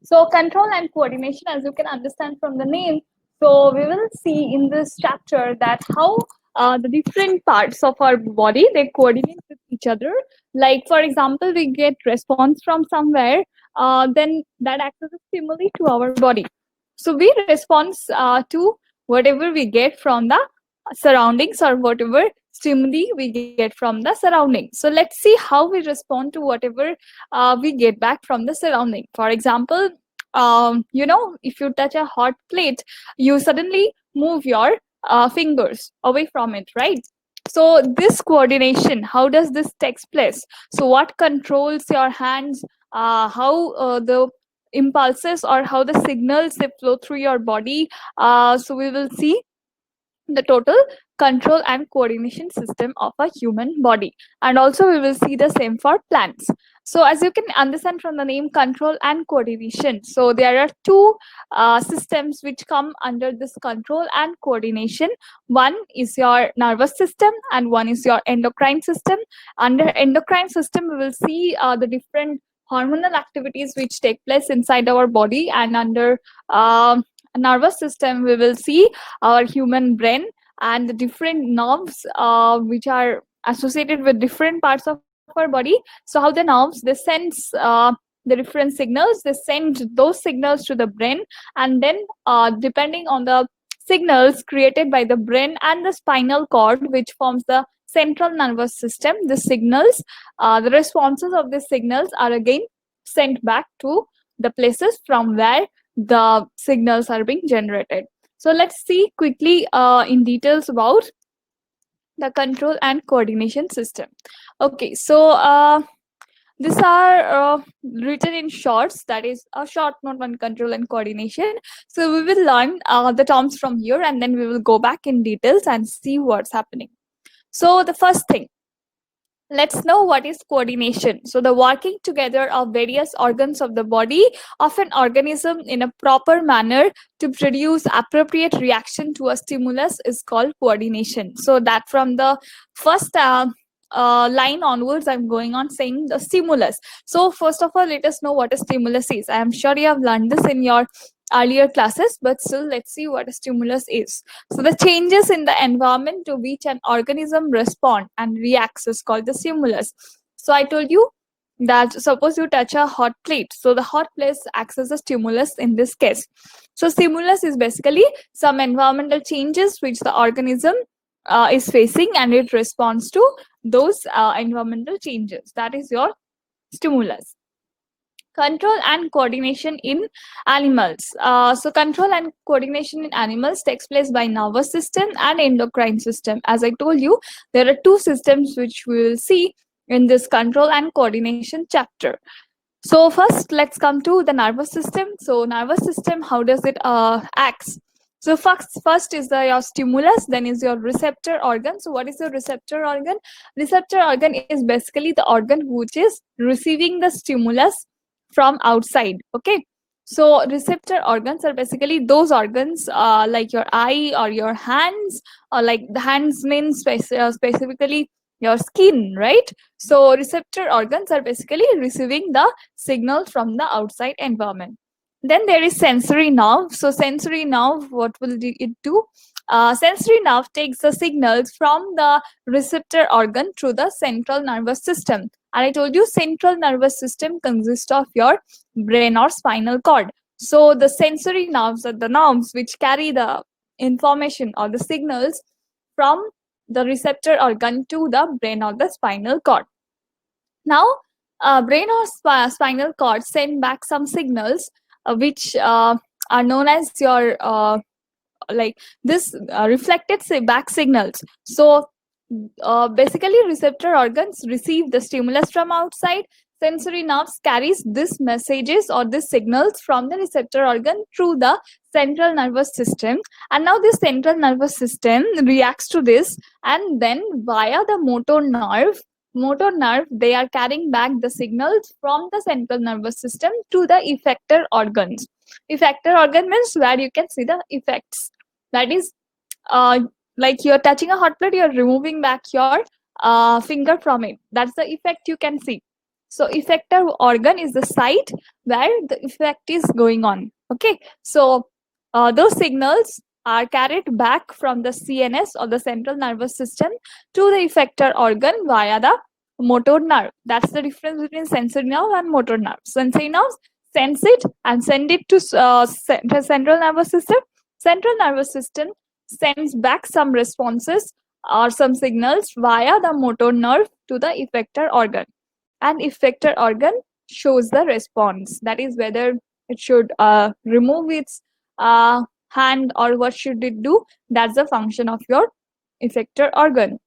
So control and coordination, as you can understand from the name, so we will see in this chapter that how the different parts of our body they coordinate with each other. Like for example, we get response from somewhere, then that acts as a stimuli to our body. So we respond to whatever we get from the surroundings or whatever stimuli we get from the surroundings. So let's see how we respond to whatever we get back from the surrounding. For example, if you touch a hot plate, you suddenly move your fingers away from it, right? So this coordination, how does this takes place? So what controls your hands? How the impulses or how the signals they flow through your body? So we will see the total control and coordination system of a human body, and also we will see the same for plants. So as you can understand from the name control and coordination, so there are two systems which come under this control and coordination. One is your nervous system and one is your endocrine system. Under endocrine system we will see the different hormonal activities which take place inside our body, and under nervous system we will see our human brain and the different nerves which are associated with different parts of our body. So how the nerves they sense the different signals, they send those signals to the brain, and then depending on the signals created by the brain and the spinal cord which forms the central nervous system, the signals, the responses of the signals are again sent back to the places from where the signals are being generated. So let's see quickly in details about the control and coordination system. Okay, so these are written in shorts, that is a short note on control and coordination. So we will learn the terms from here and then we will go back in details and see what's happening. So the first thing, let's know what is coordination. So the working together of various organs of the body of an organism in a proper manner to produce appropriate reaction to a stimulus is called coordination. So that from the first line onwards, I'm going on saying the stimulus. So first of all, let us know what a stimulus is. I am sure you have learned this in your earlier classes, but still let's see what a stimulus is. So the changes in the environment to which an organism respond and reacts is called the stimulus. So I told you that suppose you touch a hot plate, so the hot plate acts as a stimulus in this case. So stimulus is basically some environmental changes which the organism is facing and it responds to those environmental changes. That is your stimulus. Control and coordination in animals. So control and coordination in animals takes place by nervous system and endocrine system. As I told you, there are two systems which we will see in this control and coordination chapter. So first, let's come to the nervous system. So nervous system, how does it acts? So first is your stimulus, then is your receptor organ. So what is your receptor organ? Receptor organ is basically the organ which is receiving the stimulus from outside. Okay. So receptor organs are basically those organs like your eye or your hands, or like the hands means specifically your skin, right? So receptor organs are basically receiving the signal from the outside environment. Then there is sensory nerve. So sensory nerve, what will it do? Sensory nerve takes the signals from the receptor organ through the central nervous system. And I told you central nervous system consists of your brain or spinal cord. So the sensory nerves are the nerves which carry the information or the signals from the receptor organ to the brain or the spinal cord. Now, brain or spinal cord send back some signals which are known as your like this reflected back signals. So basically receptor organs receive the stimulus from outside. Sensory nerves carries these messages or these signals from the receptor organ through the central nervous system, and now this central nervous system reacts to this, and then via the motor nerve they are carrying back the signals from the central nervous system to the effector organs. Effector organ means where you can see the effects. That is uh, like you're touching a hot plate, you're removing back your finger from it. That's the effect you can see. So effector organ is the site where the effect is going on. Okay, so those signals are carried back from the CNS or the central nervous system to the effector organ via the motor nerve. That's the difference between sensory nerve and motor nerve. Sensory nerves sense it and send it to central nervous system. Central nervous system sends back some responses or some signals via the motor nerve to the effector organ, and effector organ shows the response, that is whether it should remove its hand or what should it do. That's the function of your effector organ.